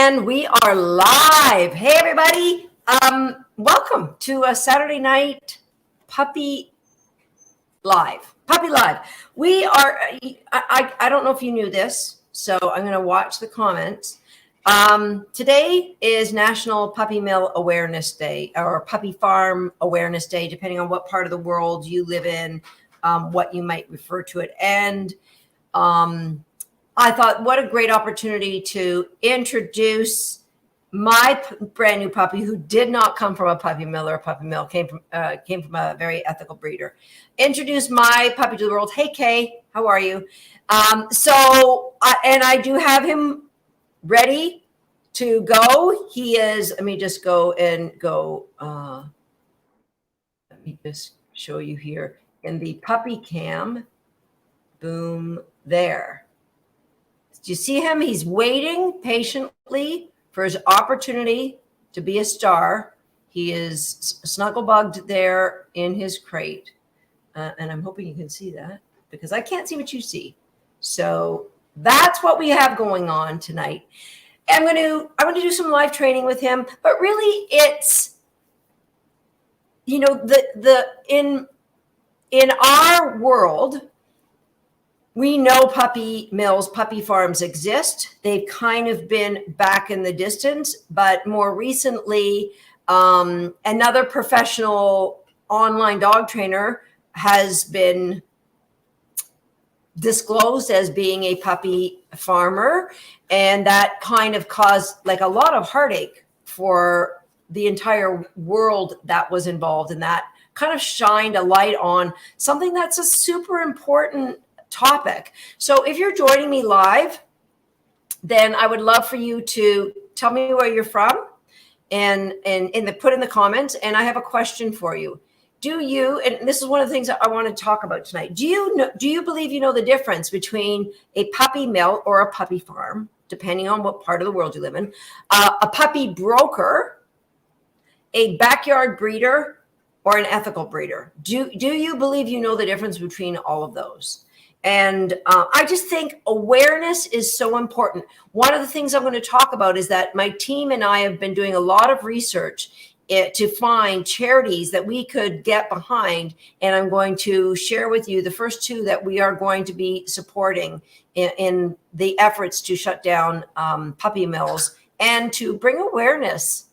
And we are live. Hey, everybody. Welcome to a Saturday night puppy live. Puppy live. We are, I don't know if you knew this, so I'm going to watch the comments. Today is National Puppy Mill Awareness Day, or Puppy Farm Awareness Day, depending on what part of the world you live in, what you might refer to it. And I thought, what a great opportunity to introduce my brand new puppy, who did not come from a puppy mill or a puppy mill, came from a very ethical breeder. Introduce my puppy to the world. Hey, Kay, how are you? And I do have him ready to go. He is. Let me just go. Let me just show you here in the puppy cam. Boom, there. Do you see him? He's waiting patiently for his opportunity to be a star. He is snuggle-bugged there in his crate. And I'm hoping you can see that, because I can't see what you see. So that's what we have going on tonight. I'm going to do some live training with him, but really it's, you know, in our world, we know puppy mills, puppy farms exist. They've kind of been back in the distance, but more recently, another professional online dog trainer has been disclosed as being a puppy farmer. And that kind of caused like a lot of heartache for the entire world that was involved in that. Kind of shined a light on something that's a super important topic. So if you're joining me live, then I would love for you to tell me where you're from and put in the comments. And I have a question for you. Do you, and this is one of the things that I want to talk about tonight. Do you believe you know the difference between a puppy mill or a puppy farm, depending on what part of the world you live in, a puppy broker, a backyard breeder, or an ethical breeder? Do you believe you know the difference between all of those? And I just think awareness is so important. One of the things I'm going to talk about is that my team and I have been doing a lot of research to find charities that we could get behind. And I'm going to share with you the first two that we are going to be supporting in the efforts to shut down puppy mills and to bring awareness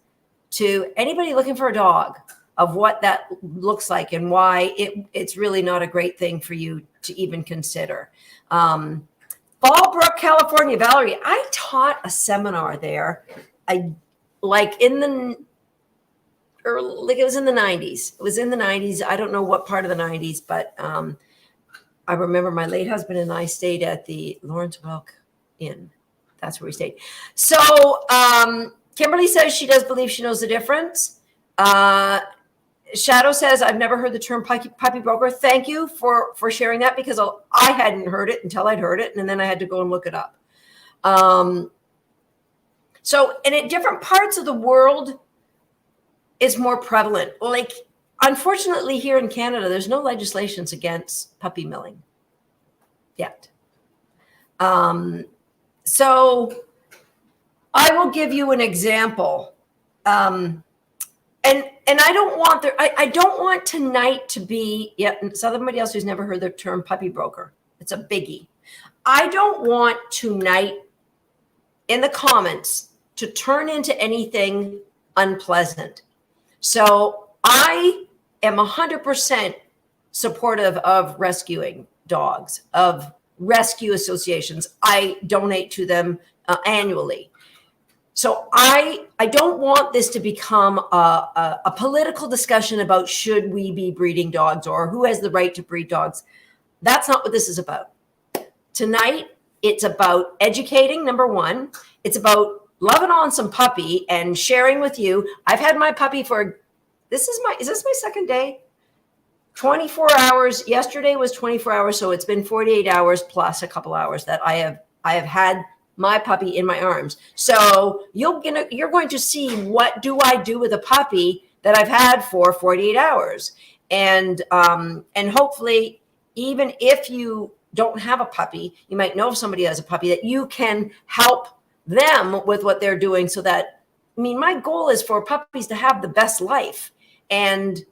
to anybody looking for a dog of what that looks like and why it's really not a great thing for you to even consider. Fallbrook, California, Valerie, I taught a seminar there. It was in the 90s. It was in the 90s. I don't know what part of the 90s, but I remember my late husband and I stayed at the Lawrence Welk Inn. That's where we stayed. So Kimberly says she does believe she knows the difference. Shadow says, I've never heard the term puppy broker. Thank you for sharing that, because I hadn't heard it until I'd heard it, and then I had to go and look it up. So, and in different parts of the world, it's more prevalent. Like, unfortunately, here in Canada, there's no legislations against puppy milling yet. So I will give you an example. And I don't want I don't want tonight to be, somebody else who's never heard the term puppy broker. It's a biggie. I don't want tonight in the comments to turn into anything unpleasant. So I am 100% supportive of rescuing dogs, of rescue associations. I donate to them annually. So I don't want this to become a political discussion about should we be breeding dogs or who has the right to breed dogs. That's not what this is about. Tonight, it's about educating, number one. It's about loving on some puppy and sharing with you. I've had my puppy for, is this my second day? 24 hours. Yesterday was 24 hours. So it's been 48 hours plus a couple hours that I have had my puppy in my arms. So you're going to see what do I do with a puppy that I've had for 48 hours. And hopefully, even if you don't have a puppy, you might know if somebody has a puppy that you can help them with what they're doing so that, I mean, my goal is for puppies to have the best life. And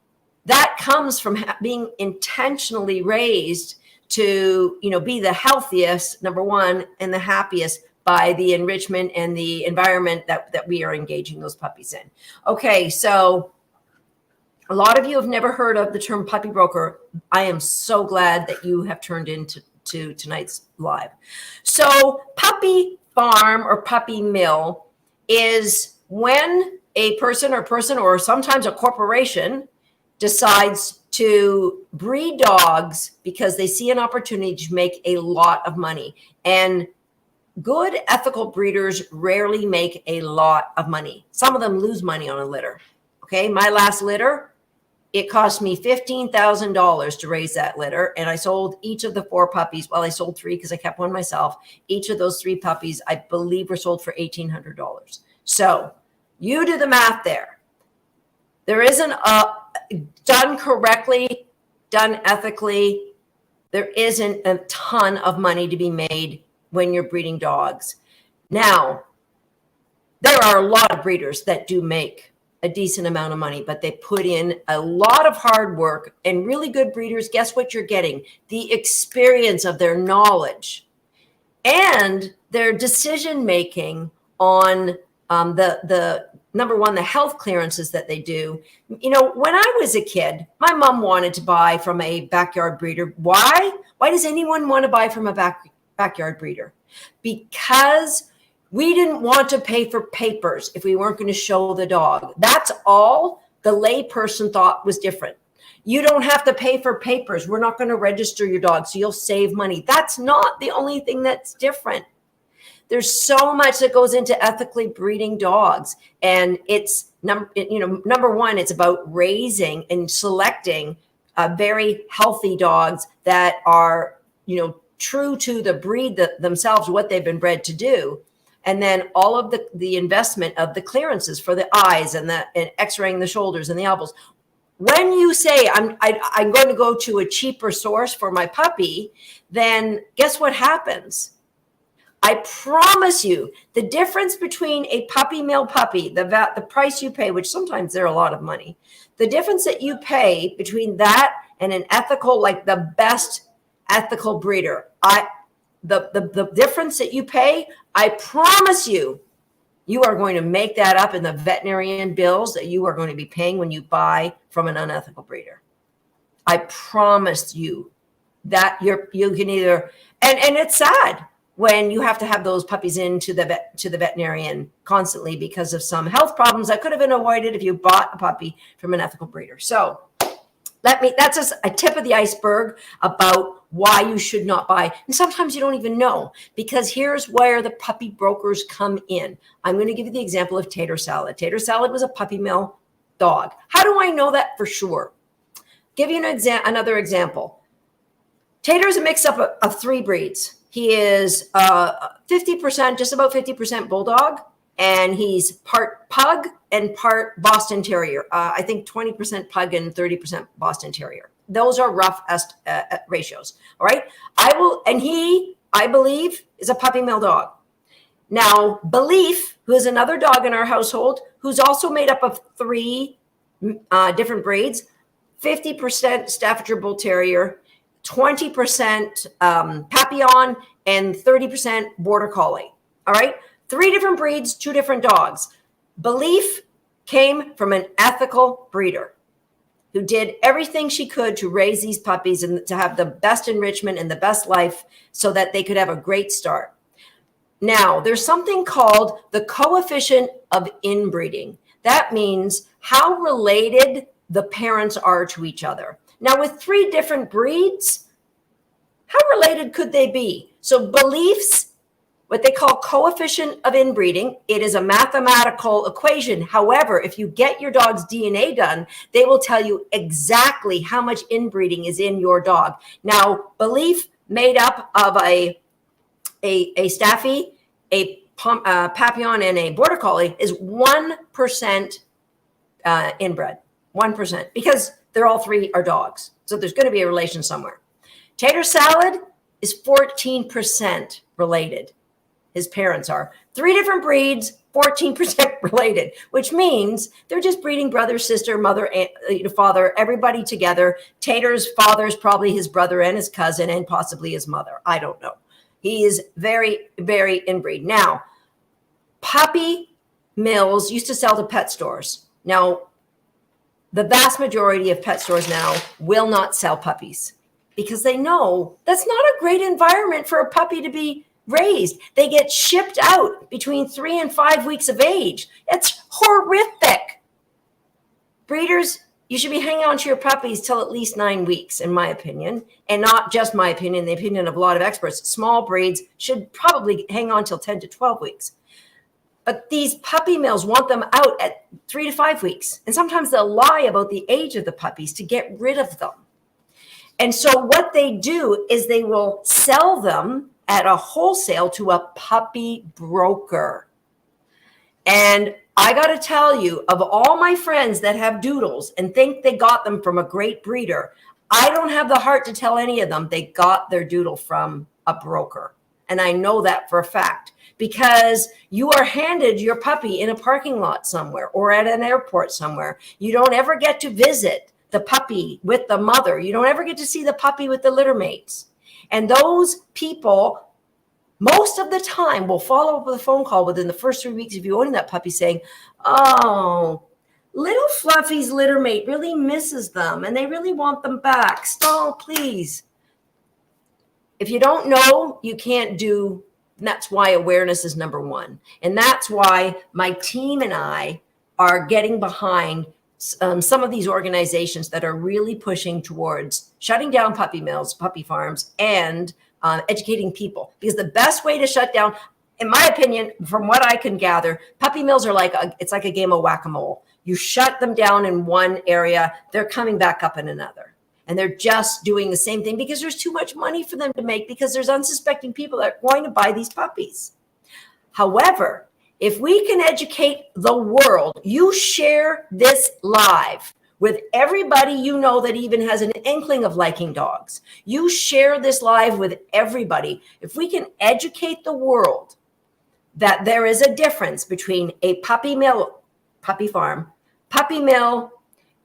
that comes from being intentionally raised to, be the healthiest, number one, and the happiest by the enrichment and the environment that we are engaging those puppies in. Okay, so a lot of you have never heard of the term puppy broker. I am so glad that you have turned into tonight's live. So puppy farm or puppy mill is when a person or sometimes a corporation decides to breed dogs because they see an opportunity to make a lot of money. And good ethical breeders rarely make a lot of money. Some of them lose money on a litter. Okay, my last litter, it cost me $15,000 to raise that litter. And I sold each of the 4 puppies. Well, I sold 3 because I kept one myself. Each of those 3 puppies, I believe, were sold for $1,800. So you do the math there. There isn't done correctly, done ethically, there isn't a ton of money to be made when you're breeding dogs. Now, there are a lot of breeders that do make a decent amount of money, but they put in a lot of hard work. And really good breeders, guess what you're getting? The experience of their knowledge and their decision making on the number one, the health clearances that they do. When I was a kid, my mom wanted to buy from a backyard breeder. Why? Why does anyone want to buy from a backyard breeder? Because we didn't want to pay for papers if we weren't going to show the dog. That's all the layperson thought was different. You don't have to pay for papers. We're not going to register your dog, so you'll save money. That's not the only thing that's different. There's so much that goes into ethically breeding dogs. And it's, number one, it's about raising and selecting very healthy dogs that are, true to the breed themselves, what they've been bred to do. And then all of the investment of the clearances for the eyes and x-raying the shoulders and the elbows. When you say I'm going to go to a cheaper source for my puppy, then guess what happens? I promise you, the difference between a puppy mill puppy, the price you pay, which sometimes they're a lot of money, the difference that you pay between that and an ethical, like the best ethical breeder, the difference that you pay, I promise you, you are going to make that up in the veterinarian bills that you are going to be paying when you buy from an unethical breeder. I promise you that you can either, and it's sad when you have to have those puppies into the veterinarian constantly because of some health problems that could have been avoided if you bought a puppy from an ethical breeder. So that's just a tip of the iceberg about why you should not buy. And sometimes you don't even know, because here's where the puppy brokers come in. I'm going to give you the example of Tater Salad. Tater Salad was a puppy mill dog. How do I know that for sure? Give you another example. Tater is a mix-up of 3 breeds. He is 50%, just about 50% bulldog, and he's part pug and part Boston Terrier. I think 20% pug and 30% Boston Terrier. Those are rough ratios. All right. I believe, is a puppy mill dog. Now, Belief, who is another dog in our household, who's also made up of 3 different breeds, 50% Staffordshire Bull Terrier, 20% Papillon, and 30% Border Collie. All right. 3 different breeds, 2 different dogs. Belief came from an ethical breeder who did everything she could to raise these puppies and to have the best enrichment and the best life so that they could have a great start. Now, there's something called the coefficient of inbreeding. That means how related the parents are to each other. Now, with 3 different breeds, how related could they be? So Beliefs, what they call coefficient of inbreeding, it is a mathematical equation. However, if you get your dog's DNA done, they will tell you exactly how much inbreeding is in your dog. Now, Belief, made up of a Staffy, a Papillon, and a Border Collie, is 1% inbred. 1%, because they're all 3 are dogs. So there's going to be a relation somewhere. Tater Salad is 14% related. his parents are. 3 different breeds, 14% related, which means they're just breeding brother, sister, mother, father, everybody together. Tater's father's probably his brother and his cousin and possibly his mother. I don't know. He is very, very inbreed. Now, puppy mills used to sell to pet stores. Now, the vast majority of pet stores now will not sell puppies because they know that's not a great environment for a puppy to be raised. They get shipped out between 3 and 5 weeks of age. It's horrific. Breeders, you should be hanging on to your puppies till at least 9 weeks, in my opinion, and not just my opinion, the opinion of a lot of experts. Small breeds should probably hang on till 10 to 12 weeks. But these puppy mills want them out at 3 to 5 weeks. And sometimes they'll lie about the age of the puppies to get rid of them. And so what they do is they will sell them at a wholesale to a puppy broker. And I got to tell you, of all my friends that have doodles and think they got them from a great breeder, I don't have the heart to tell any of them they got their doodle from a broker. And I know that for a fact because you are handed your puppy in a parking lot somewhere or at an airport somewhere. You don't ever get to visit the puppy with the mother. You don't ever get to see the puppy with the litter mates. And those people, most of the time, will follow up with a phone call within the first 3 weeks of you owning that puppy saying, oh, little Fluffy's litter mate really misses them and they really want them back. Stall, please. If you don't know, you can't do. That's why awareness is number one. And that's why my team and I are getting behind some of these organizations that are really pushing towards shutting down puppy mills, puppy farms, and educating people. Because the best way to shut down, in my opinion, from what I can gather, puppy mills are it's like a game of whack-a-mole. You shut them down in one area, they're coming back up in another. And they're just doing the same thing because there's too much money for them to make because there's unsuspecting people that are going to buy these puppies. However, if we can educate the world, you share this live with everybody you know that even has an inkling of liking dogs. You share this live with everybody. If we can educate the world that there is a difference between a puppy mill, puppy farm, puppy mill,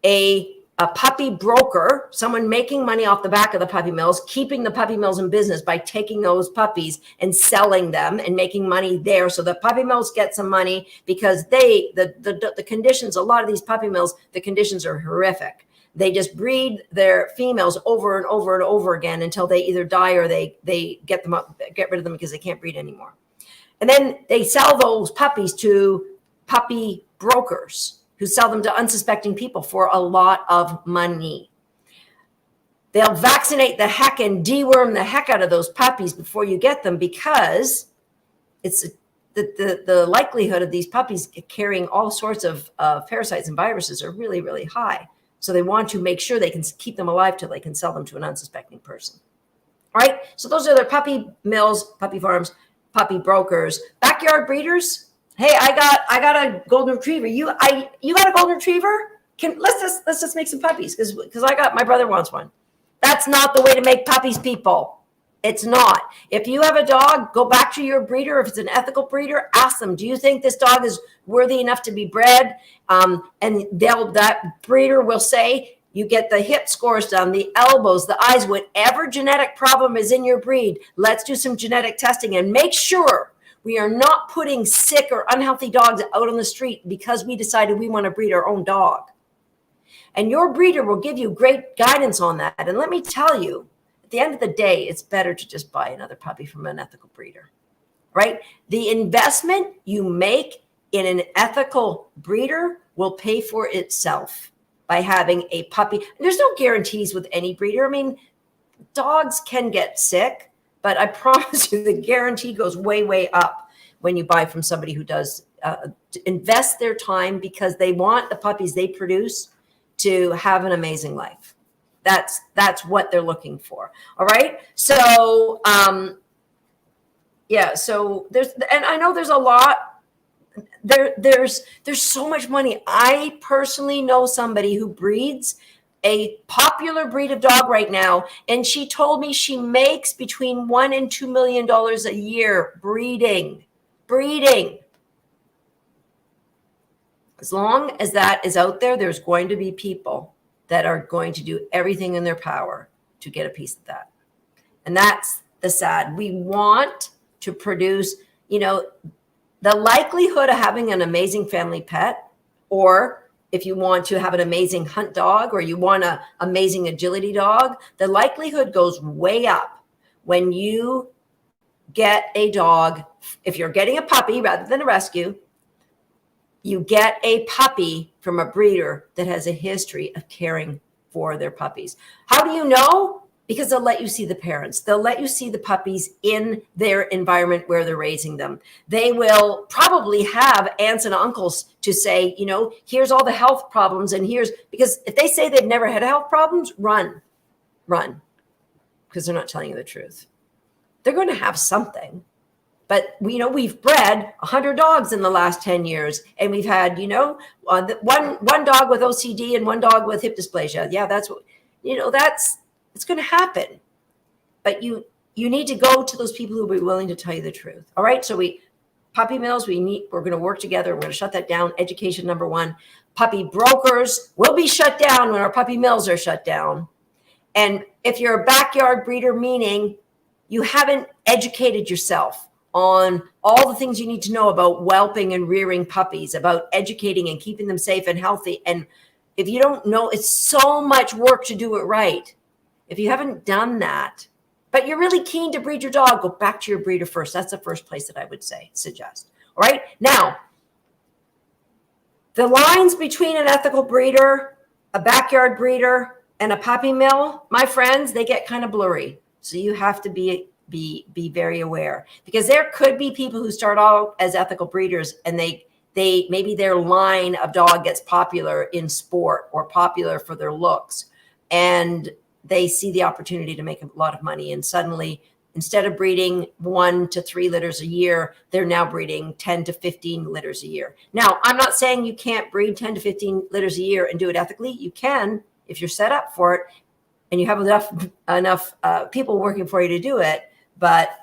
a puppy broker, someone making money off the back of the puppy mills, keeping the puppy mills in business by taking those puppies and selling them and making money there. So the puppy mills get some money because the conditions, a lot of these puppy mills, the conditions are horrific. They just breed their females over and over and over again until they either die or they get rid of them because they can't breed anymore. And then they sell those puppies to puppy brokers who sell them to unsuspecting people for a lot of money. They'll vaccinate the heck and deworm the heck out of those puppies before you get them because it's the likelihood of these puppies carrying all sorts of parasites and viruses are really, really high. So they want to make sure they can keep them alive till they can sell them to an unsuspecting person. All right, so those are their puppy mills, puppy farms, puppy brokers, backyard breeders. Hey, I got a golden retriever. You got a golden retriever? Let's just make some puppies because my brother wants one. That's not the way to make puppies, people. It's not. If you have a dog, go back to your breeder. If it's an ethical breeder, ask them, do you think this dog is worthy enough to be bred? And that breeder will say, you get the hip scores done, the elbows, the eyes, whatever genetic problem is in your breed. Let's do some genetic testing and make sure we are not putting sick or unhealthy dogs out on the street because we decided we want to breed our own dog. And your breeder will give you great guidance on that. And let me tell you, at the end of the day, it's better to just buy another puppy from an ethical breeder, right? The investment you make in an ethical breeder will pay for itself by having a puppy. There's no guarantees with any breeder. I mean, dogs can get sick. But I promise you the guarantee goes way, way up when you buy from somebody who does invest their time because they want the puppies they produce to have an amazing life. That's what they're looking for. All right. So, so and I know there's a lot. There's so much money. I personally know somebody who breeds a popular breed of dog right now, and she told me she makes between $1 and $2 million a year breeding. As long as that is out there, there's going to be people that are going to do everything in their power to get a piece of that. And that's the sad. We want to produce, the likelihood of having an amazing family pet, or if you want to have an amazing hunt dog, or you want an amazing agility dog, the likelihood goes way up when you get a dog. If you're getting a puppy rather than a rescue, you get a puppy from a breeder that has a history of caring for their puppies. How do you know? Because they'll let you see the parents. They'll let you see the puppies in their environment where they're raising them. They will probably have aunts and uncles to say, here's all the health problems, and because if they say they've never had health problems, run, because they're not telling you the truth. They're going to have something. But we've bred 100 dogs in the last 10 years, and we've had, one dog with OCD and one dog with hip dysplasia. Yeah, that's what, it's going to happen. But you need to go to those people who will be willing to tell you the truth. All right. So puppy mills, we're going to work together. We're going to shut that down. Education number one. Puppy brokers will be shut down when our puppy mills are shut down. And if you're a backyard breeder, meaning you haven't educated yourself on all the things you need to know about whelping and rearing puppies, about educating and keeping them safe and healthy. And if you don't know, it's so much work to do it right. If you haven't done that, but you're really keen to breed your dog, go back to your breeder first. That's the first place that I would suggest. All right. Now, the lines between an ethical breeder, a backyard breeder, and a puppy mill, my friends, they get kind of blurry. So you have to be very aware, because there could be people who start out as ethical breeders, and they maybe their line of dog gets popular in sport or popular for their looks, and they see the opportunity to make a lot of money. And suddenly, instead of breeding 1 to 3 litters a year, they're now breeding 10 to 15 litters a year. Now, I'm not saying you can't breed 10 to 15 litters a year and do it ethically. You can, if you're set up for it and you have enough people working for you to do it. But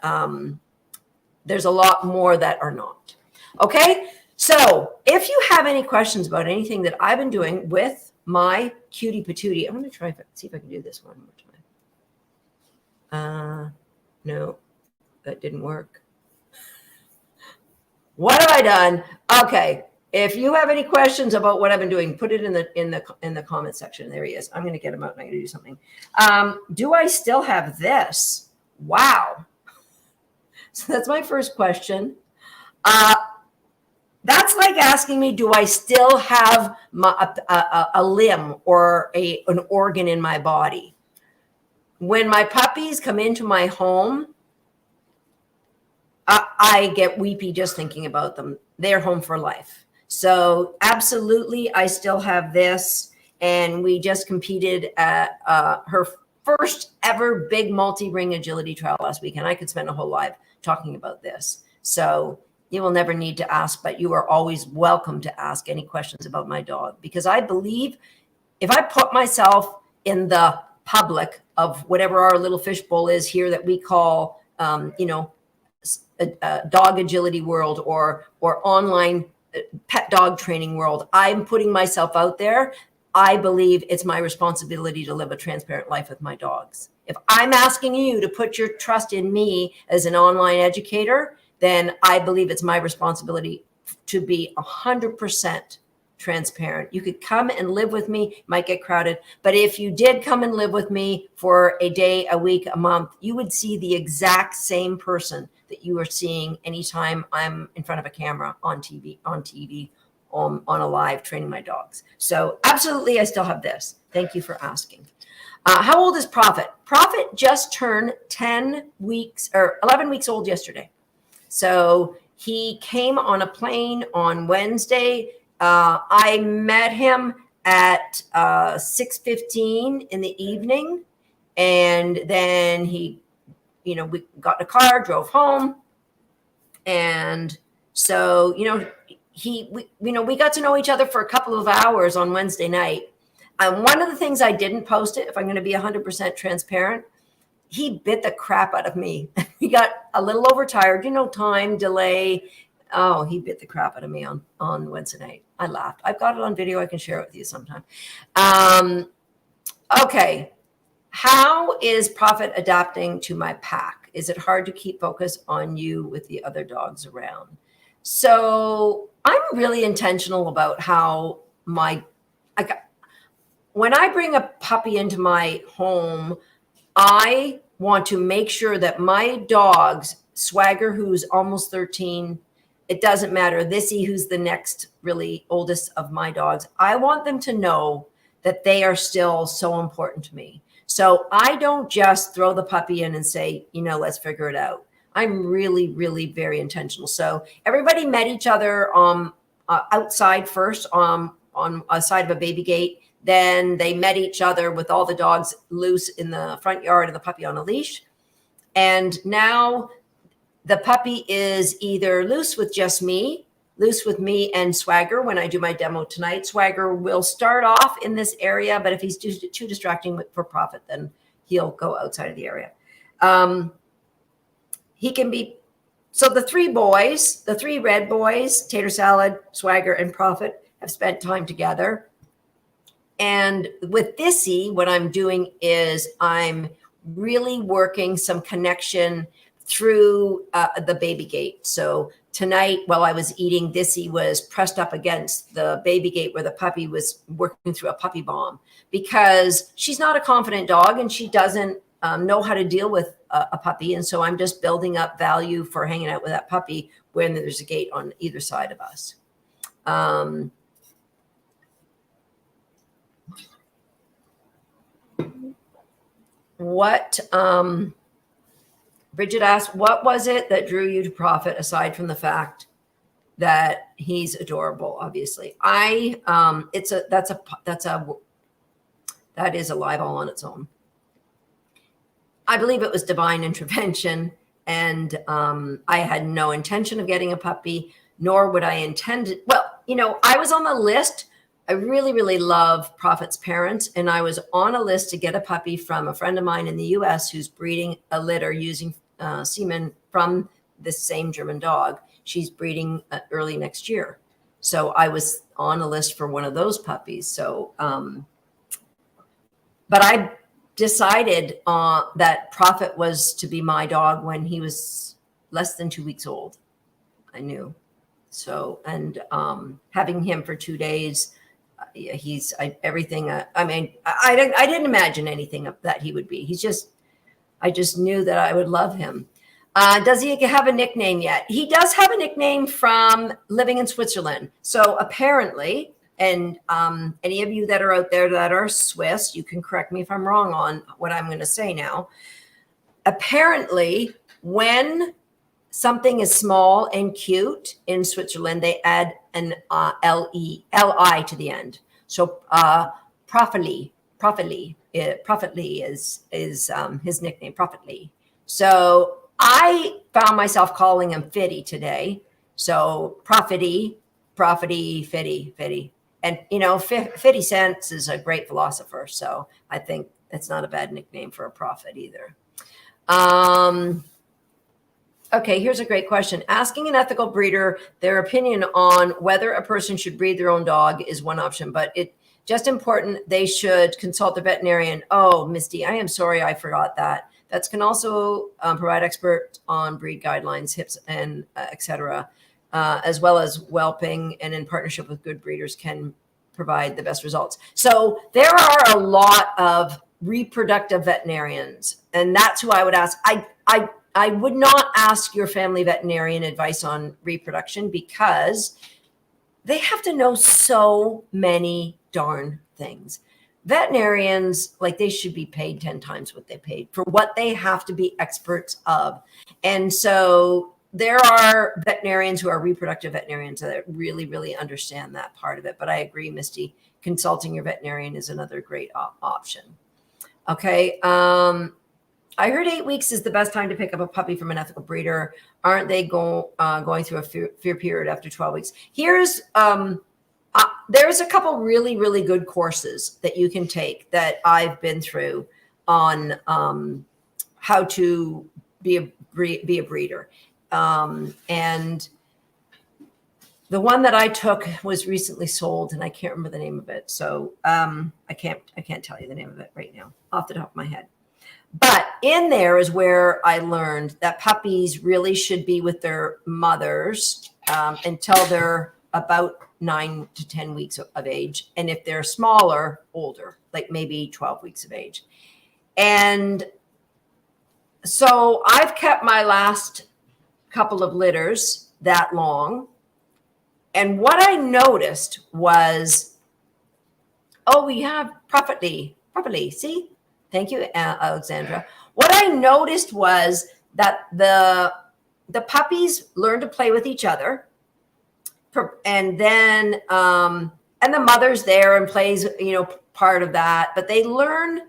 there's a lot more that are not. Okay. So if you have any questions about anything that I've been doing with my cutie patootie, I'm going to see if I can do this one more time. No, that didn't work. What have I done? Okay. If you have any questions about what I've been doing, put it in the comment section. There he is. I'm going to get him out and I'm going to do something. Do I still have this? Wow. So that's my first question. That's like asking me, do I still have a limb or an organ in my body? When my puppies come into my home, I get weepy just thinking about them. They're home for life. So absolutely, I still have this. And we just competed at her first ever big multi-ring agility trial last week. And I could spend a whole life talking about this. So you will never need to ask, but you are always welcome to ask any questions about my dog, because I believe if I put myself in the public of whatever our little fishbowl is here that we call, dog agility world or online pet dog training world, I'm putting myself out there. I believe it's my responsibility to live a transparent life with my dogs. If I'm asking you to put your trust in me as an online educator, then I believe it's my responsibility to be 100% transparent. You could come and live with me, might get crowded, but if you did come and live with me for a day, a week, a month, you would see the exact same person that you are seeing anytime I'm in front of a camera on TV, on a live training my dogs. So absolutely, I still have this. Thank you for asking. How old is Prophet? Prophet just turned 10 weeks or 11 weeks old yesterday. So he came on a plane on Wednesday. I met him at 6:15 in the evening. And then we got in a car, drove home. And so, we got to know each other for a couple of hours on Wednesday night. one of the things I didn't post it, if I'm going to be 100% transparent, he bit the crap out of me. He got a little overtired, time delay. Oh, he bit the crap out of me on Wednesday night. I laughed. I've got it on video. I can share it with you sometime. Okay. How is Prophet adapting to my pack? Is it hard to keep focus on you with the other dogs around? So I'm really intentional about how when I bring a puppy into my home, I want to make sure that my dogs, Swagger, who's almost 13, it doesn't matter, Thissy, who's the next really oldest of my dogs, I want them to know that they are still so important to me. So I don't just throw the puppy in and say, let's figure it out. I'm really, really very intentional. So everybody met each other outside first on a side of a baby gate. Then they met each other with all the dogs loose in the front yard and the puppy on a leash. And now the puppy is either loose with just me, loose with me and Swagger when I do my demo tonight. Swagger will start off in this area, but if he's too distracting for Prophet, then he'll go outside of the area. He can be, so the three red boys, Tater Salad, Swagger, and Prophet have spent time together. And with Thissy, what I'm doing is I'm really working some connection through the baby gate. So tonight, while I was eating, Thissy was pressed up against the baby gate where the puppy was working through a puppy bomb, because she's not a confident dog and she doesn't know how to deal with a puppy. And so I'm just building up value for hanging out with that puppy when there's a gate on either side of us. Bridget asked, what was it that drew you to Prophet aside from the fact that he's adorable? Obviously, that is a live all on its own. I believe it was divine intervention, and I had no intention of getting a puppy, nor would I intend. Well, I was on the list. I really, really love Prophet's parents, and I was on a list to get a puppy from a friend of mine in the U.S. who's breeding a litter using semen from this same German dog. She's breeding early next year. So I was on a list for one of those puppies. So, but I decided that Prophet was to be my dog when he was less than 2 weeks old. I knew. So, and having him for 2 days, everything. I didn't imagine anything that he would be. I just knew that I would love him. Does he have a nickname yet? He does have a nickname from living in Switzerland. So apparently, and any of you that are out there that are Swiss, you can correct me if I'm wrong on what I'm going to say now. Apparently, when something is small and cute in Switzerland, they add an L-I to the end. So Prophetly is his nickname, Prophetly. So I found myself calling him Fitty today. So Fitty. And, Fitty Cents is a great philosopher. So I think it's not a bad nickname for a prophet either. Okay, here's a great question. Asking an ethical breeder their opinion on whether a person should breed their own dog is one option, but it just important they should consult the veterinarian. Oh, Misty, I am sorry I forgot that. Vets can also provide expert on breed guidelines, hips, and etc., as well as whelping, and in partnership with good breeders can provide the best results. So there are a lot of reproductive veterinarians, and that's who I would ask. I would not ask your family veterinarian advice on reproduction because they have to know so many darn things. Veterinarians, they should be paid 10 times what they paid for what they have to be experts of. And so there are veterinarians who are reproductive veterinarians that really, really understand that part of it. But I agree, Misty, consulting your veterinarian is another great option. Okay. I heard 8 weeks is the best time to pick up a puppy from an ethical breeder. Aren't they going through a fear period after 12 weeks? Here's a There's a couple really, really good courses that you can take that I've been through on how to be a breeder. And the one that I took was recently sold, and I can't remember the name of it. So I can't tell you the name of it right now off the top of my head. But in there is where I learned that puppies really should be with their mothers until they're about 9 to 10 weeks of age. And if they're smaller, older, like maybe 12 weeks of age. And so I've kept my last couple of litters that long. And what I noticed was, we have properly, see? Thank you, Alexandra. What I noticed was that the puppies learn to play with each other, and then and the mother's there and plays, part of that. But they learn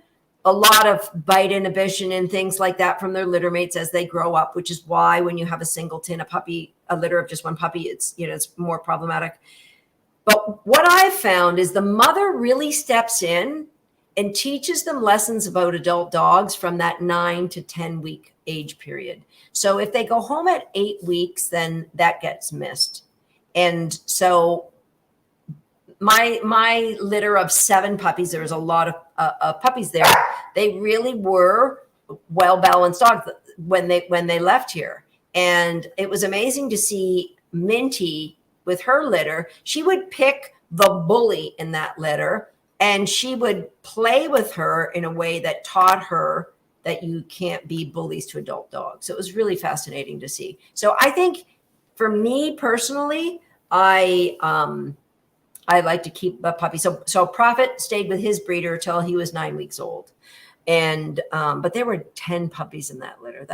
a lot of bite inhibition and things like that from their litter mates as they grow up, which is why when you have a singleton, a litter of just one puppy, it's more problematic. But what I've found is the mother really steps in and teaches them lessons about adult dogs from that 9 to 10 week age period. So if they go home at 8 weeks, then that gets missed. And so my litter of 7 puppies, there was a lot of puppies there. They really were well-balanced dogs when they left here. And it was amazing to see Minty with her litter. She would pick the bully in that litter, and she would play with her in a way that taught her that you can't be bullies to adult dogs. So it was really fascinating to see. So I think for me personally, I like to keep a puppy. So Prophet stayed with his breeder till he was 9 weeks old. And but there were 10 puppies in that litter.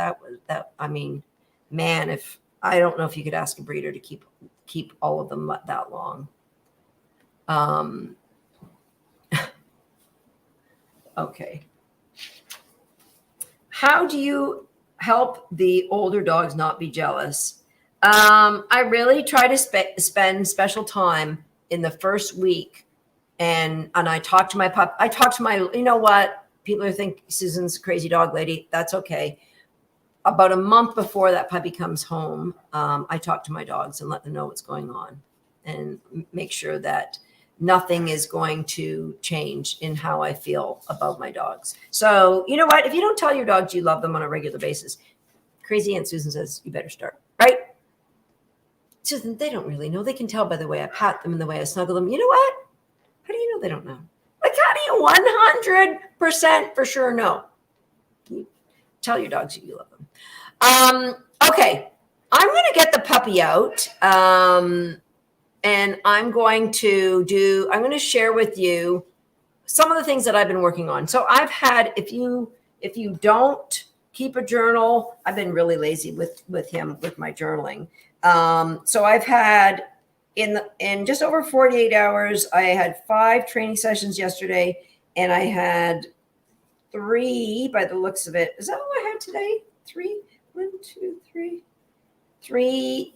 I mean, man, I don't know if you could ask a breeder to keep all of them that long. Okay. How do you help the older dogs not be jealous? I really try to spend special time in the first week, and I talk to my pup. I talk to my, what? People think Susan's a crazy dog lady. That's okay. About a month before that puppy comes home, I talk to my dogs and let them know what's going on and make sure that nothing is going to change in how I feel about my dogs. So you know what? If you don't tell your dogs you love them on a regular basis, crazy Aunt Susan says you better start, right? Susan, they don't really know. They can tell by the way I pat them and the way I snuggle them. You know what? How do you know they don't know? Like, how do you 100% for sure know? You tell your dogs you love them. Okay, I'm going to get the puppy out. And I'm going to share with you some of the things that I've been working on. So I've had, if you don't keep a journal, I've been really lazy with my journaling. So I've had in just over 48 hours, I had 5 training sessions yesterday, and I had 3 by the looks of it. Is that all I had today? 3? 1, 2, 3. 3.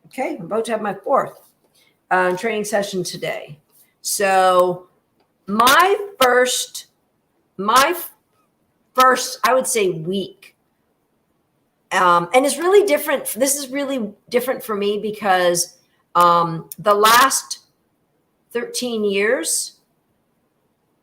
Okay, I'm about to have my 4th training session today. So my first, I would say, week, and it's really different. This is really different for me because the last 13 years,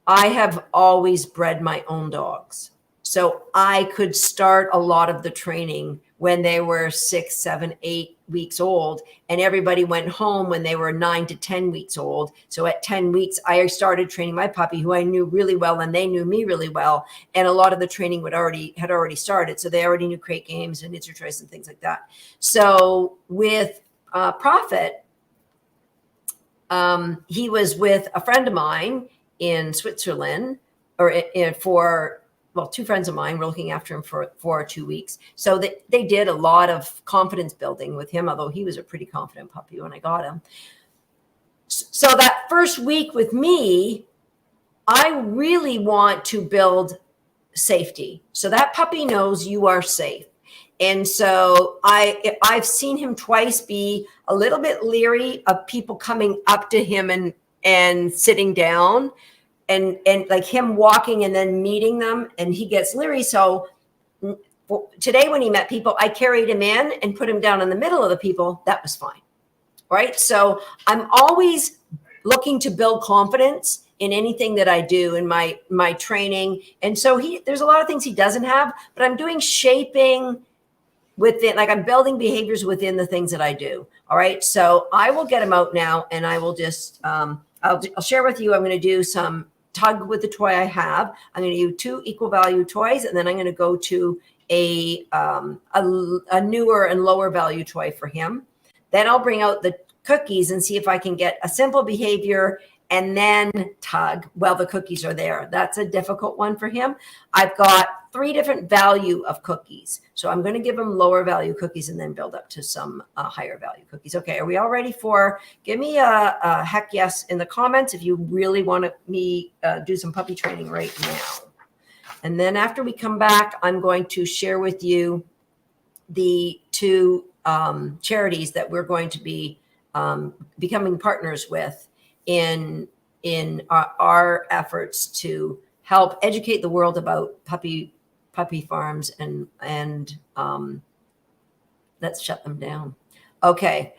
I have always bred my own dogs. So I could start a lot of the training when they were 6, 7, 8 weeks old, and everybody went home when they were 9 to 10 weeks old. So at 10 weeks, I started training my puppy, who I knew really well, and they knew me really well. And a lot of the training had already started. So they already knew crate games and It's Your Choice and things like that. So with Prophet, he was with a friend of mine in Switzerland, for 2 friends of mine were looking after him for 2 weeks. So they did a lot of confidence building with him, although he was a pretty confident puppy when I got him. So that first week with me, I really want to build safety. So that puppy knows you are safe. And so I've seen him twice be a little bit leery of people coming up to him and sitting down and like him walking and then meeting them, and he gets leery. So today when he met people, I carried him in and put him down in the middle of the people. That was fine. Right. So I'm always looking to build confidence in anything that I do in my training. And so there's a lot of things he doesn't have, but I'm doing shaping within, like I'm building behaviors within the things that I do. All right. So I will get him out now, and I will just, I'll share with you. I'm going to do some tug with the toy I have. I'm going to do 2 equal value toys, and then I'm going to go to a newer and lower value toy for him. Then I'll bring out the cookies and see if I can get a simple behavior and then tug while the cookies are there. That's a difficult one for him. I've got 3 different value of cookies. So I'm going to give him lower value cookies and then build up to some higher value cookies. Okay, are we all ready for, give me a heck yes in the comments if you really want me do some puppy training right now. And then after we come back, I'm going to share with you the 2 charities that we're going to be becoming partners with in our efforts to help educate the world about puppy farms and let's shut them down. Okay.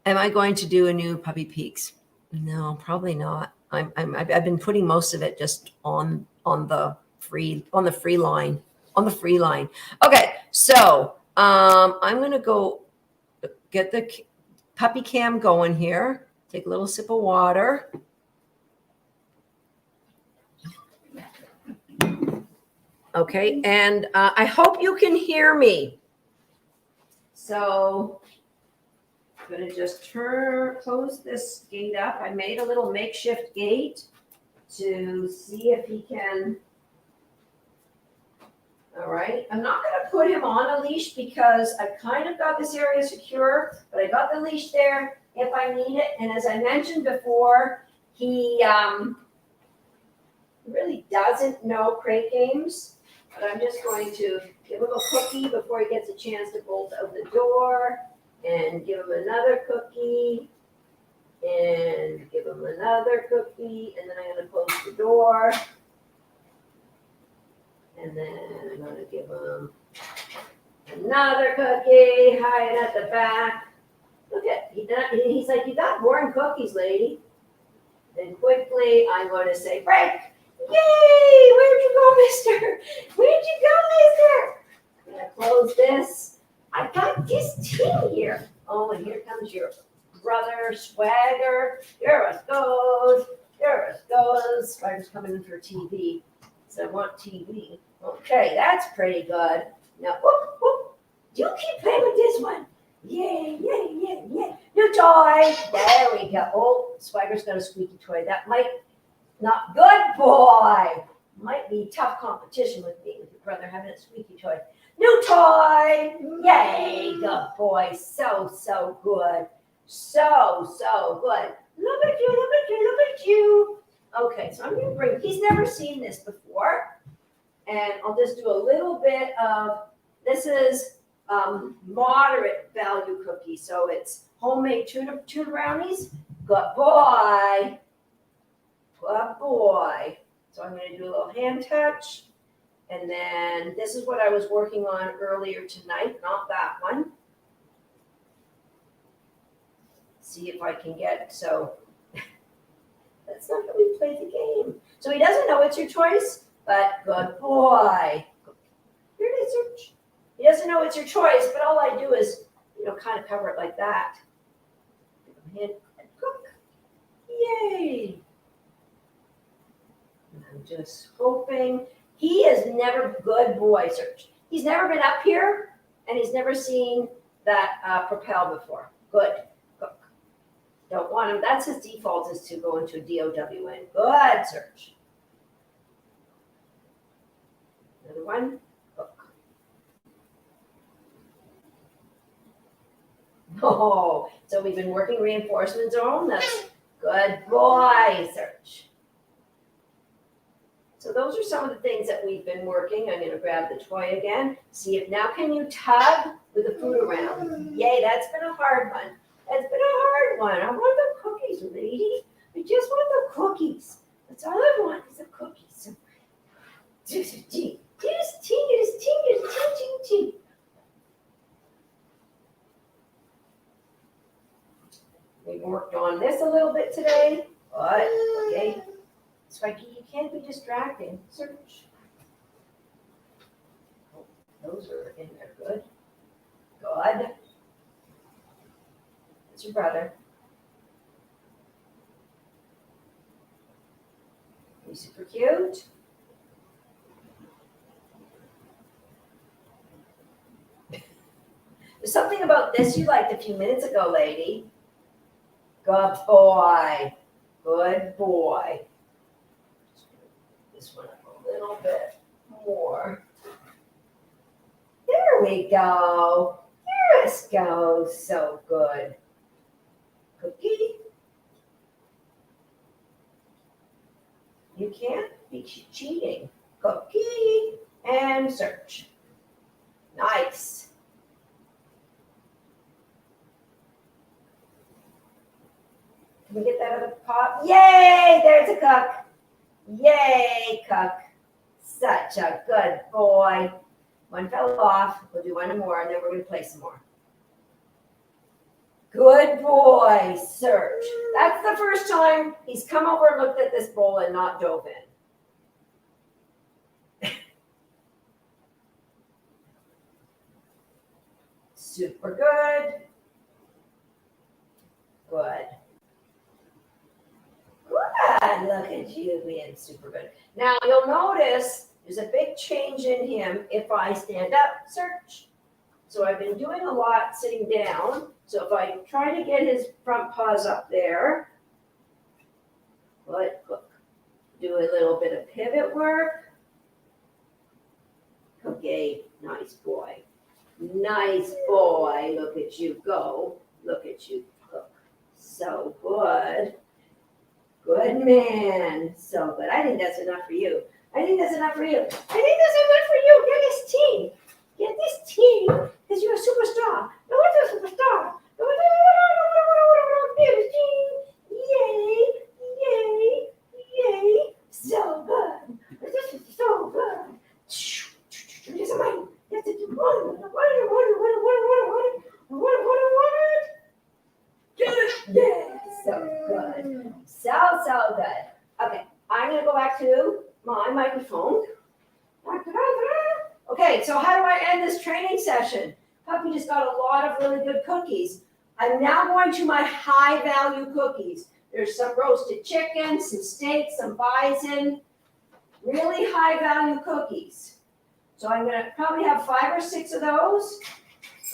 Am I going to do a new Puppy Peaks? No, probably not. I've been putting most of it just on the free line. Okay, so I'm gonna go get the puppy cam going here. Take a little sip of water. Okay, and I hope you can hear me. So I'm gonna just close this gate up. I made a little makeshift gate to see if he can. All right, I'm not going to put him on a leash because I've kind of got this area secure, but I got the leash there if I need it. And as I mentioned before, he really doesn't know crate games, but I'm just going to give him a cookie before he gets a chance to bolt out the door, and give him another cookie, and give him another cookie, and then I'm going to close the door. And then I'm going to give him another cookie, hide at the back. Look at, he's like, you got boring cookies, lady. Then quickly, I'm going to say, break. Yay! Where'd you go, mister? Where'd you go, mister? I'm going to close this. I got this tea here. Oh, and here comes your brother, Swagger. There us goes. There us goes. Swagger's coming in for TV. So I want TV. Okay, that's pretty good. Now, whoop, whoop. You keep playing with this one. Yay, yay, yay, yay. New toy. There we go. Oh, Swagger's got a squeaky toy. That might not, good boy. Might be tough competition with me, with your brother having a squeaky toy. New toy. Yay, good boy. So, so good. So, so good. Look at you, look at you, look at you. Okay, so I'm going to bring, he's never seen this before. And I'll just do a little bit of, this is moderate value cookie. So it's homemade tuna brownies. Good boy. Good boy. So I'm going to do a little hand touch. And then this is what I was working on earlier tonight, not that one. See if I can get, so that's not how we play the game. So he doesn't know it's your choice, but good boy. Here it is, search. He doesn't know it's your choice, but all I do is, kind of cover it like that. Hit and cook. Yay. And I'm just hoping. He is never, good boy, search. He's never been up here, and he's never seen that propel before. Good. Cook. Don't want him. That's his default, is to go into a DOWN. Good, search. Another one. Cook. Oh, so we've been working reinforcement zone. That's good boy, search. So those are some of the things that we've been working. I'm going to grab the toy again. See if now can you tug with the food around. Yay, that's been a hard one. That's been a hard one. I want the cookies, lady. I just want the cookies. That's all I want is the cookies. So, just ting, just ting, just ting, just ting, ting, ting. We worked on this a little bit today, but okay. Spiky, you can't be distracting. Search. Oh, those are in there. Good. Good. That's your brother. He's super cute. There's something about this you liked a few minutes ago, lady. Good boy. Good boy. This one up a little bit more. There we go. There it goes. So good. Cookie. You can't be cheating. Cookie and search. Nice. Can we get that other pot? Yay! There's a cook. Yay, cook. Such a good boy. One fell off. We'll do one more, and then we're going to play some more. Good boy, search. That's the first time he's come over and looked at this bowl and not dove in. Super good. Good. Good. Look at you being super good. Now you'll notice there's a big change in him if I stand up, search. So I've been doing a lot sitting down. So if I try to get his front paws up there, but do a little bit of pivot work. Okay, nice boy. Nice boy. Look at you go. Look at you cook. So good. Good man. So good. I think that's enough for you. I think that's enough for you. I think that's enough for you. Get this team. Get this team because you're a superstar. No one's a superstar. Yay, yay, yay. So good. This is so good. There's a mine. That's a yeah, so good. So good. Okay, I'm going to go back to my microphone. Okay, so how do I end this training session? Puppy just got a lot of really good cookies. I'm now going to my high value cookies. There's some roasted chicken, some steak, some bison, really high value cookies. So I'm going to probably have 5 or 6 of those.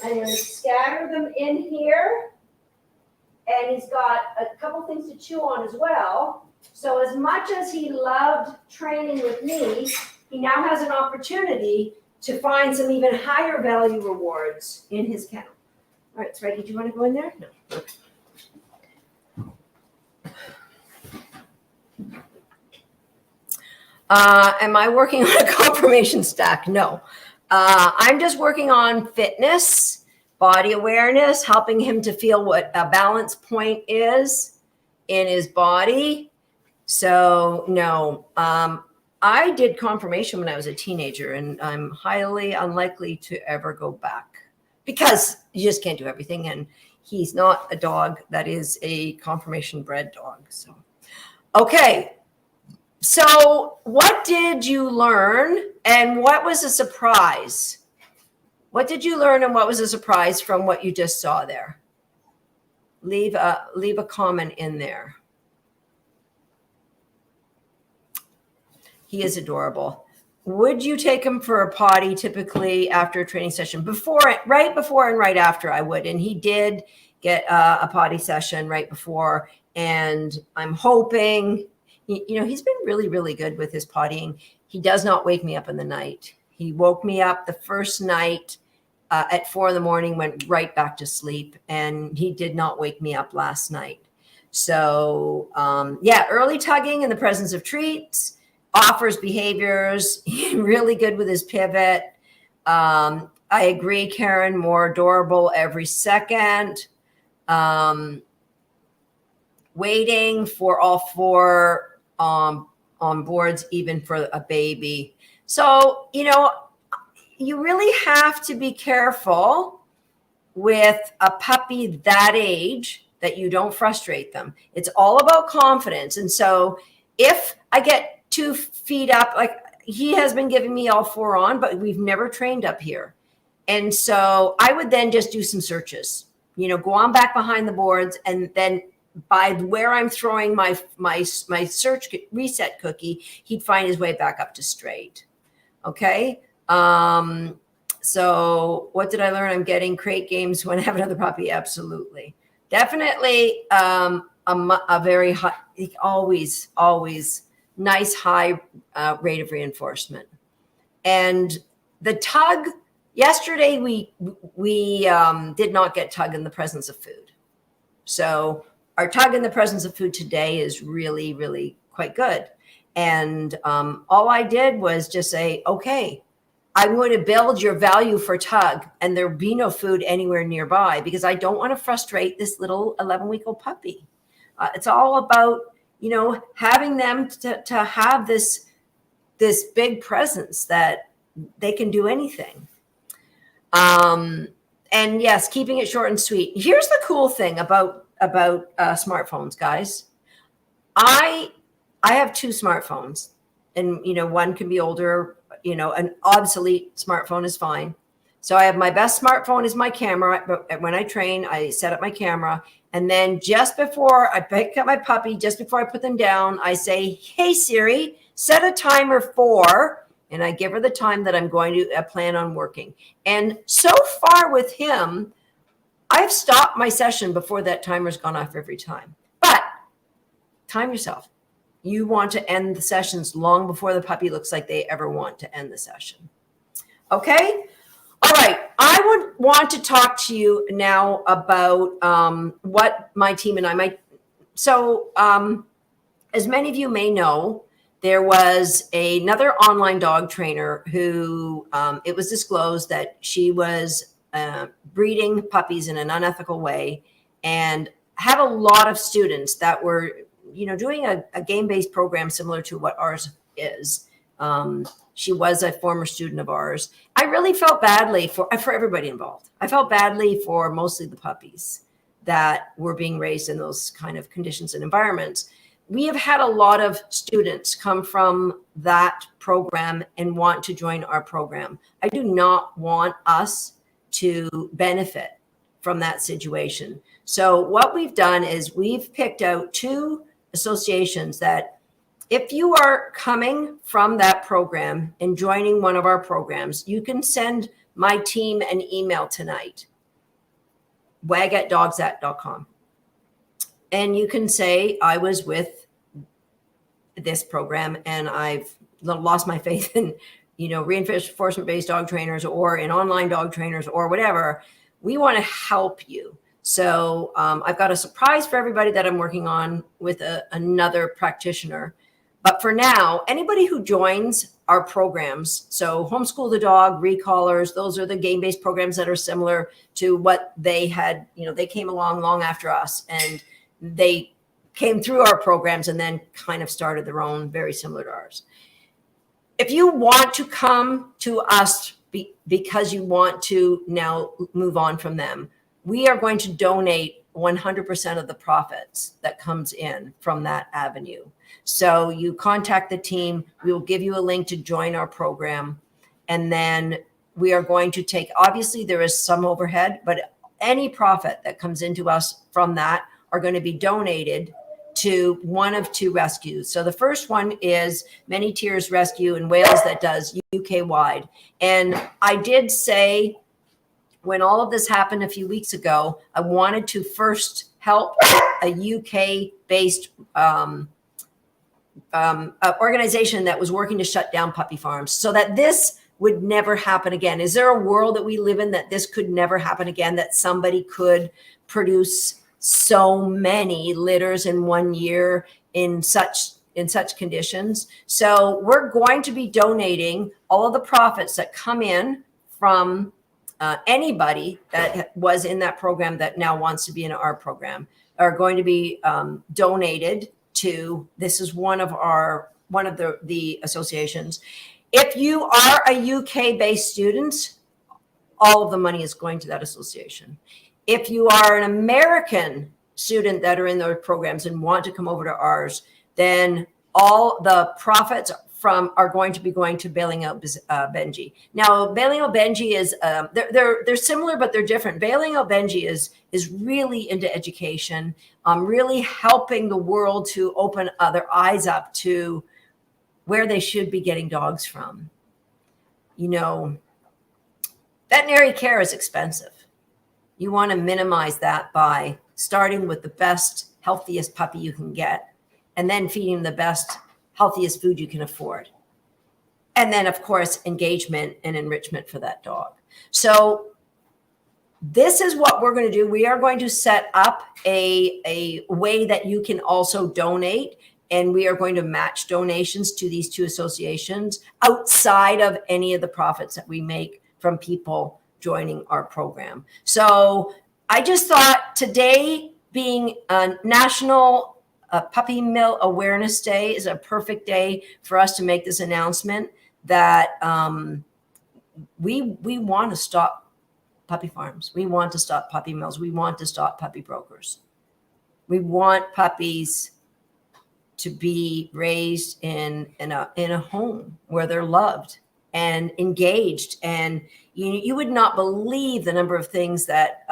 I'm going to scatter them in here. And he's got a couple things to chew on as well. So as much as he loved training with me, he now has an opportunity to find some even higher value rewards in his kennel. All right, Swaggy, do you want to go in there? No. Okay. Am I working on a confirmation stack? No. I'm just working on fitness, body awareness, helping him to feel what a balance point is in his body. So no, I did confirmation when I was a teenager, and I'm highly unlikely to ever go back because you just can't do everything. And he's not a dog that is a confirmation bred dog. So, okay. So what did you learn and what was a surprise? What did you learn and what was a surprise from what you just saw there? Leave a comment in there. He is adorable. Would you take him for a potty typically after a training session? Right before and right after I would. And he did get a potty session right before. And I'm hoping, he's been really, really good with his pottying. He does not wake me up in the night. He woke me up the first night at 4 a.m, went right back to sleep. And he did not wake me up last night. So early tugging in the presence of treats. offers behaviors, really good with his pivot. I agree, Karen, more adorable every second. Waiting for all four on boards, even for a baby. So, you really have to be careful with a puppy that age that you don't frustrate them. It's all about confidence. And so if I get 2 feet up, like he has been giving me all four on, but we've never trained up here. And so I would then just do some searches, go on back behind the boards, and then by where I'm throwing my search reset cookie, he'd find his way back up to straight. Okay. So what did I learn? I'm getting crate games when I have another puppy. Absolutely. Definitely a very high, always nice high rate of reinforcement. And the tug, yesterday we did not get tug in the presence of food. So our tug in the presence of food today is really, really quite good. And all I did was just say, okay, I'm going to build your value for tug, and there'll be no food anywhere nearby because I don't want to frustrate this little 11-week-old puppy. It's all about, having them to have this big presence that they can do anything. And yes, keeping it short and sweet. Here's the cool thing about smartphones, guys. I have 2 smartphones, and one can be older. An obsolete smartphone is fine. So I have my best smartphone is my camera. But when I train, I set up my camera. And then just before I pick up my puppy, just before I put them down, I say, hey, Siri, set a timer for, and I give her the time that I'm going to plan on working. And so far with him, I've stopped my session before that timer's gone off every time. But time yourself. You want to end the sessions long before the puppy looks like they ever want to end the session. Okay? All right. I would want to talk to you now about what my team and I might. So as many of you may know, there was another online dog trainer who it was disclosed that she was breeding puppies in an unethical way and had a lot of students that were doing a game-based program similar to what ours is. She was a former student of ours. I really felt badly for everybody involved. I felt badly for mostly the puppies that were being raised in those kind of conditions and environments. We have had a lot of students come from that program and want to join our program. I do not want us to benefit from that situation. So what we've done is we've picked out 2 associations that if you are coming from that program and joining one of our programs, you can send my team an email tonight, wag@dogset.com. And you can say, I was with this program and I've lost my faith in, reinforcement-based dog trainers or in online dog trainers or whatever. We want to help you. So I've got a surprise for everybody that I'm working on with another practitioner. But for now, anybody who joins our programs, so Homeschool the Dog, Recallers, those are the game-based programs that are similar to what they had, they came along long after us, and they came through our programs and then kind of started their own, very similar to ours. If you want to come to us because you want to now move on from them, we are going to donate 100% of the profits that comes in from that avenue. So you contact the team, we will give you a link to join our program. And then we are going to take, obviously there is some overhead, but any profit that comes into us from that are going to be donated to one of 2 rescues. So the first one is Many Tears Rescue in Wales that does UK wide. And I did say, when all of this happened a few weeks ago, I wanted to first help a UK-based organization that was working to shut down puppy farms so that this would never happen again. Is there a world that we live in that this could never happen again, that somebody could produce so many litters in one year in such in such conditions. So we're going to be donating all of the profits that come in from anybody that was in that program that now wants to be in our program are going to be donated to. This is one of the associations. If you are a UK-based student, all of the money is going to that association. If you are an American student that are in those programs and want to come over to ours, then all the profits are going to be going to Bailing Out Benji. Now, Bailing Out Benji is they're similar, but they're different. Bailing Out Benji is really into education, really helping the world to open their eyes up to where they should be getting dogs from. You know, veterinary care is expensive. You want to minimize that by starting with the best, healthiest puppy you can get, and then feeding the best, healthiest food you can afford. And then, of course, engagement and enrichment for that dog. So this is what we're going to do. We are going to set up a way that you can also donate, and we are going to match donations to these two associations outside of any of the profits that we make from people joining our program. So I just thought today, being a National Puppy Mill Awareness Day, is a perfect day for us to make this announcement that we want to stop puppy farms. We want to stop puppy mills. We want to stop puppy brokers. We want puppies to be raised in a home where they're loved and engaged. And you would not believe the number of things that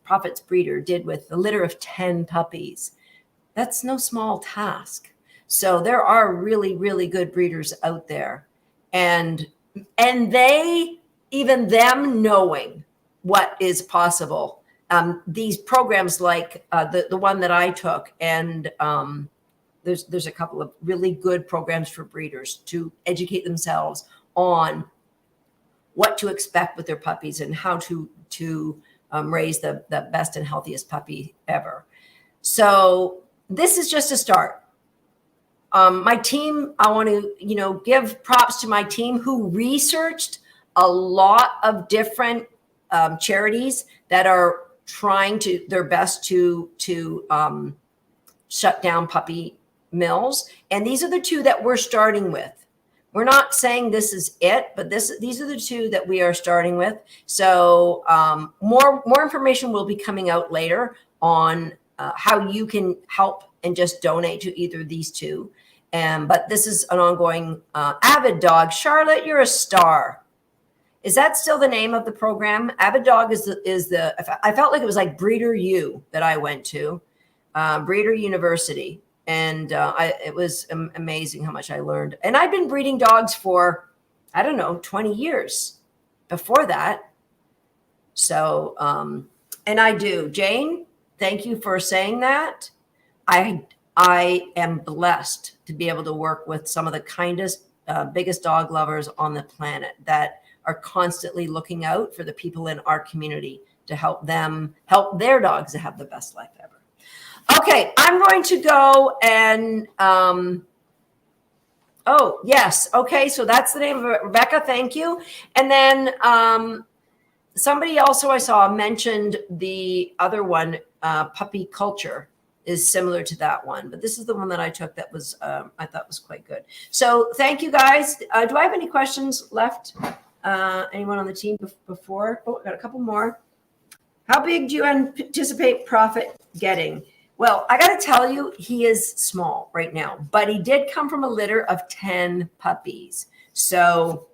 Prophet's breeder did with a litter of 10 puppies. That's no small task. So there are really, really good breeders out there. And they, even them knowing what is possible, these programs like the one that I took, and there's a couple of really good programs for breeders to educate themselves on what to expect with their puppies and how to raise the best and healthiest puppy ever. So this is just a start. My team, I want to, give props to my team who researched a lot of different charities that are trying their best to shut down puppy mills. And these are the two that we're starting with. We're not saying this is it, but these are the two that we are starting with. So more information will be coming out later on how you can help and just donate to either of these two. But this is an ongoing Avid Dog. Charlotte, you're a star. Is that still the name of the program? Avid Dog is the I felt like it was like Breeder U that I went to, Breeder University. And it was amazing how much I learned. And I've been breeding dogs for, 20 years before that. So, and I do. Jane, thank you for saying that. I am blessed to be able to work with some of the kindest, biggest dog lovers on the planet that are constantly looking out for the people in our community to help their dogs to have the best life ever. Okay, I'm going to go and, oh, yes. Okay, so that's the name of it. Rebecca, thank you. And then somebody also I saw mentioned the other one, Puppy Culture, is similar to that one. But this is the one that I took that was, I thought was quite good. So thank you, guys. Do I have any questions left? Anyone on the team before? Oh, I got a couple more. How big do you anticipate Prophet getting? Well, I got to tell you, he is small right now, but he did come from a litter of 10 puppies. So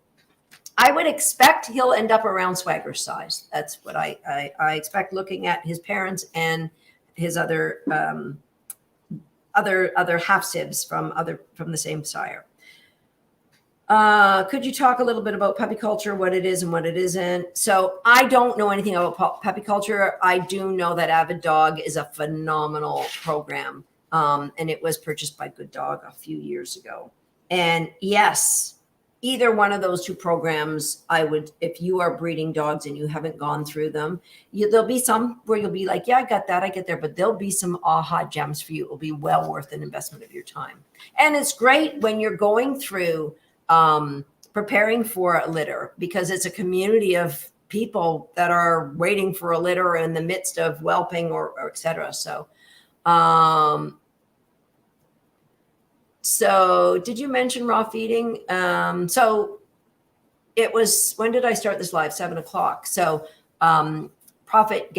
I would expect he'll end up around Swagger's size. That's what I expect, looking at his parents and his other half sibs from the same sire. Could you talk a little bit about puppy culture, what it is and what it isn't? So I don't know anything about puppy culture. I do know that Avid Dog is a phenomenal program. And it was purchased by Good Dog a few years ago. And yes, either one of those two programs, I would, if you are breeding dogs and you haven't gone through them, there'll be some where you'll be like, yeah, I got that, I get there, but there'll be some aha gems for you. It will be well worth an investment of your time. And it's great when you're going through preparing for a litter, because it's a community of people that are waiting for a litter in the midst of whelping or et cetera. So did you mention raw feeding? So it was, when did I start this live? 7 o'clock. So Prophet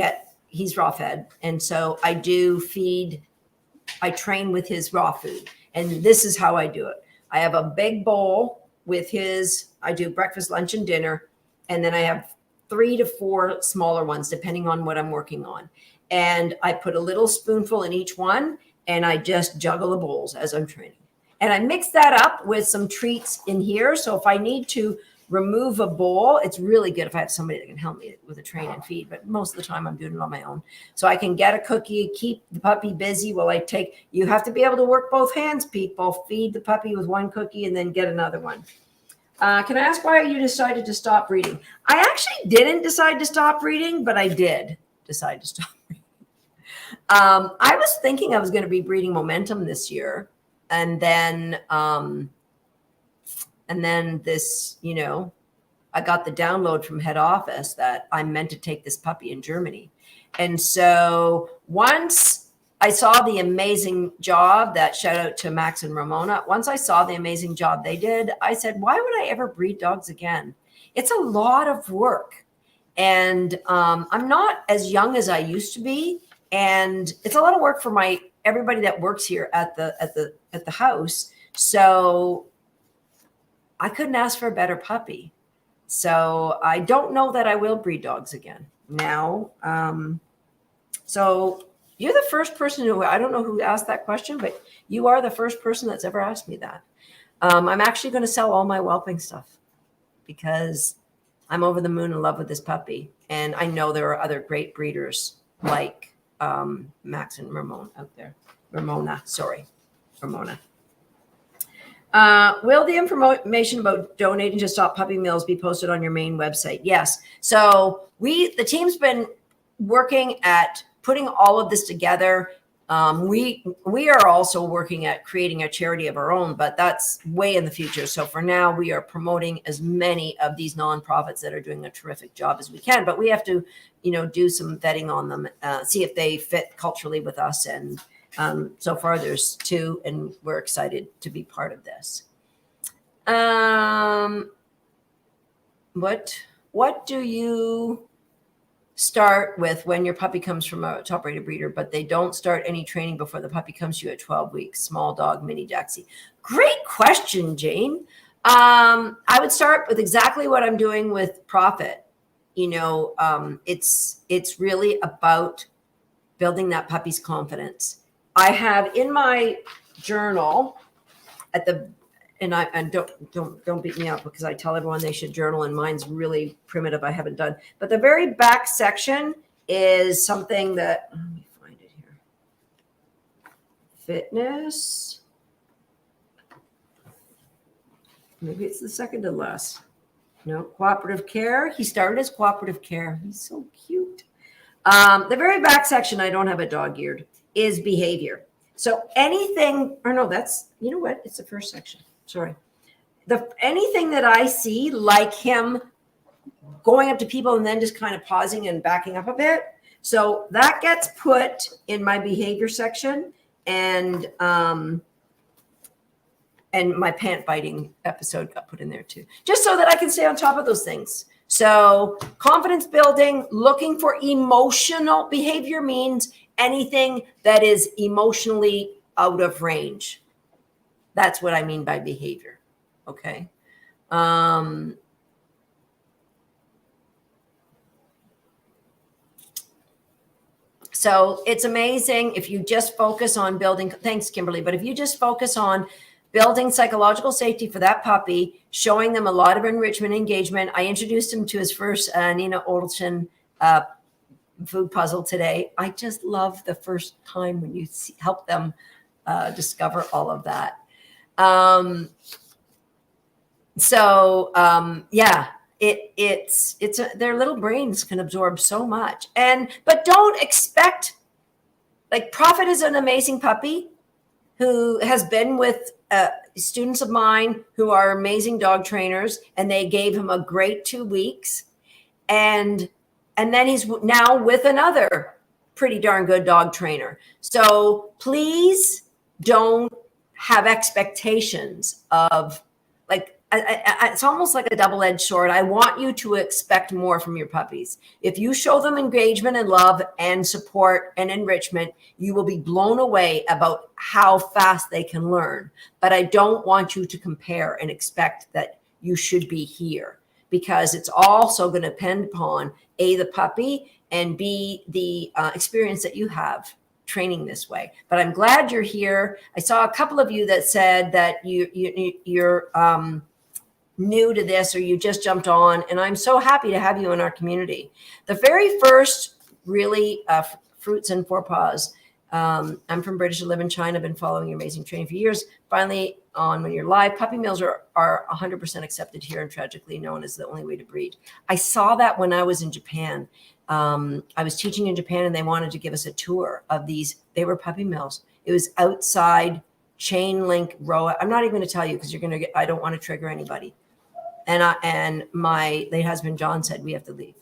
he's raw fed. And so I do feed, I train with his raw food. And this is how I do it. I have a big bowl with I do breakfast, lunch, and dinner. And then I have 3 to 4 smaller ones, depending on what I'm working on. And I put a little spoonful in each one, and I just juggle the bowls as I'm training. And I mix that up with some treats in here. So if I need to remove a bowl, it's really good if I have somebody that can help me with a train and feed. But most of the time I'm doing it on my own. So I can get a cookie, keep the puppy busy while you have to be able to work both hands, people. Feed the puppy with one cookie and then get another one. Can I ask why you decided to stop breeding? I actually didn't decide to stop breeding, but I did decide to stop breeding. I was thinking I was going to be breeding momentum this year. And then this, I got the download from head office that I'm meant to take this puppy in Germany. And so once I saw the amazing job shout out to Max and Ramona. Once I saw the amazing job they did, I said, why would I ever breed dogs again? It's a lot of work. And I'm not as young as I used to be. And it's a lot of work for everybody that works here at the house. So I couldn't ask for a better puppy. So I don't know that I will breed dogs again now. So you're the first person I don't know who asked that question, but you are the first person that's ever asked me that. I'm actually going to sell all my whelping stuff because I'm over the moon in love with this puppy. And I know there are other great breeders like Max and Ramona out there. Ramona. Will the information about donating to Stop Puppy Mills be posted on your main website? Yes. So the team's been working at putting all of this together. We are also working at creating a charity of our own, but that's way in the future. So for now, we are promoting as many of these nonprofits that are doing a terrific job as we can. But we have to, do some vetting on them, see if they fit culturally with us. And so far, there's 2, and we're excited to be part of this. What do you start with when your puppy comes from a top-rated breeder, but they don't start any training before the puppy comes to you at 12 weeks? Small dog, mini Jaxie. Great question, Jane. I would start with exactly what I'm doing with Prophet. It's really about building that puppy's confidence. I have in my journal and don't beat me up because I tell everyone they should journal, and mine's really primitive. I haven't done, but the very back section is something that, let me find it here. Fitness. Maybe it's the second to last. No, cooperative care. He started as cooperative care. He's so cute. The very back section, I don't have a dog-eared, is behavior. So anything, or no, that's, you know what? It's the first section. Sorry. Anything that I see, like him going up to people and then just kind of pausing and backing up a bit. So that gets put in my behavior section, and my pant biting episode got put in there too, just so that I can stay on top of those things. So confidence building, looking for emotional behavior means anything that is emotionally out of range. That's what I mean by behavior. Okay. So it's amazing if you just focus on building, thanks, Kimberly, but if you just focus on building psychological safety for that puppy, showing them a lot of enrichment engagement. I introduced him to his first Nina Odelson food puzzle today. I just love the first time when you help them discover all of that. So yeah, their little brains can absorb so much. But don't expect, like, Prophet is an amazing puppy who has been with students of mine who are amazing dog trainers, and they gave him a great 2 weeks. And then he's now with another pretty darn good dog trainer. So please don't have expectations of, like, it's almost like a double-edged sword. I want you to expect more from your puppies. If you show them engagement and love and support and enrichment, you will be blown away about how fast they can learn. But I don't want you to compare and expect that you should be here, because it's also going to depend upon A, the puppy, and B, the experience that you have training this way. But I'm glad you're here. I saw a couple of you that said that you're new to this, or you just jumped on, and I'm so happy to have you in our community. The very first really Fruits and Forepaws. I'm from British, I live in China, been following your amazing training for years. Finally on when you're live. Puppy mills are 100% accepted here and tragically known as the only way to breed. I saw that when I was in Japan. I was teaching in Japan, and they wanted to give us a tour of these. They were puppy mills. It was outside chain link row. I'm not even going to tell you, because you're going to get, I don't want to trigger anybody. And my late husband, John, said, we have to leave.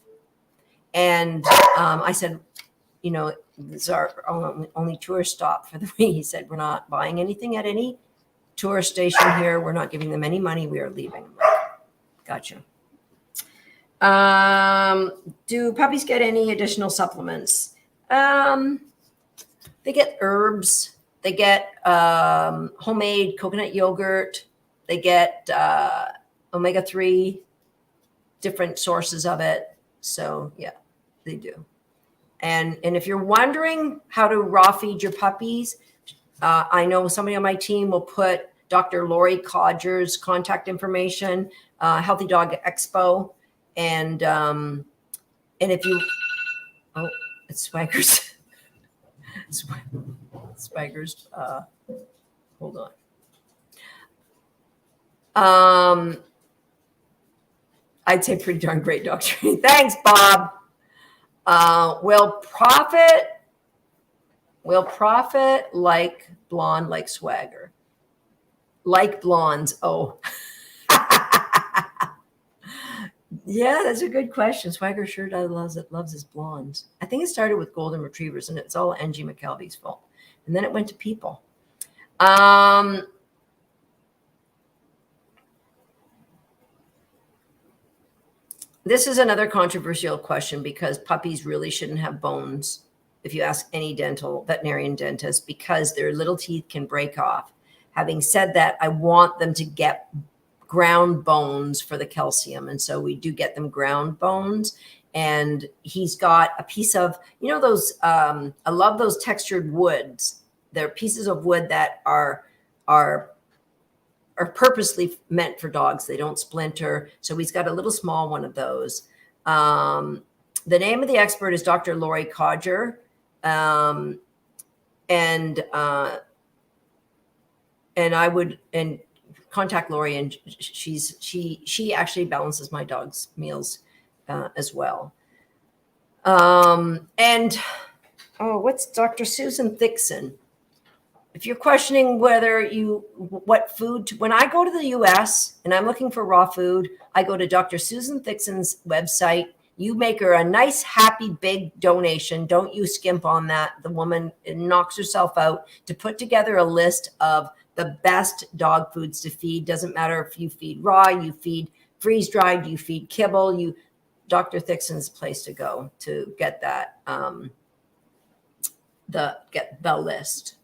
And I said, you know, this is our only tourist stop for the week. He said, we're not buying anything at any tourist station here. We're not giving them any money. We are leaving. Gotcha. Do puppies get any additional supplements? They get herbs. They get homemade coconut yogurt. They get omega-3, different sources of it. So yeah, they do. And if you're wondering how to raw feed your puppies, I know somebody on my team will put Dr. Lori Codger's contact information, Healthy Dog Expo. And if you, oh, it's Swaggers. Swaggers, hold on. I'd say pretty darn great dog training. Thanks, Bob. Will Prophet like blonde like Swagger? Like blondes. Oh. Yeah, that's a good question. Swagger sure loves his blondes. I think it started with golden retrievers, and it's all Angie McKelvey's fault. And then it went to people. This is another controversial question, because puppies really shouldn't have bones, if you ask any veterinarian dentist, because their little teeth can break off. Having said that, I want them to get ground bones for the calcium. And so we do get them ground bones. And he's got a piece of, you know, those, I love those textured woods. They're pieces of wood that are purposely meant for dogs. They don't splinter. So he's got a little small one of those. The name of the expert is Dr. Lori Codger. And I would contact Lori, and she actually balances my dog's meals as well. What's Dr. Susan Thixon? If you're questioning what food, when I go to the US and I'm looking for raw food, I go to Dr. Susan Thixon's website. You make her a nice, happy, big donation. Don't you skimp on that. The woman knocks herself out to put together a list of the best dog foods to feed. Doesn't matter if you feed raw, you feed freeze-dried, you feed kibble. Dr. Thixon's the place to go to get that, get the list.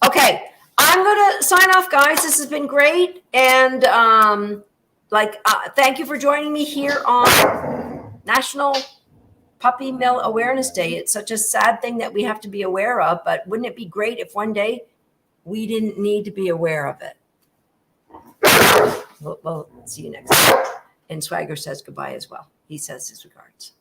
Okay, I'm going to sign off, guys. This has been great. And thank you for joining me here on National Puppy Mill Awareness Day. It's such a sad thing that we have to be aware of, but wouldn't it be great if one day we didn't need to be aware of it? We'll see you next time. And Swagger says goodbye as well. He says his regards.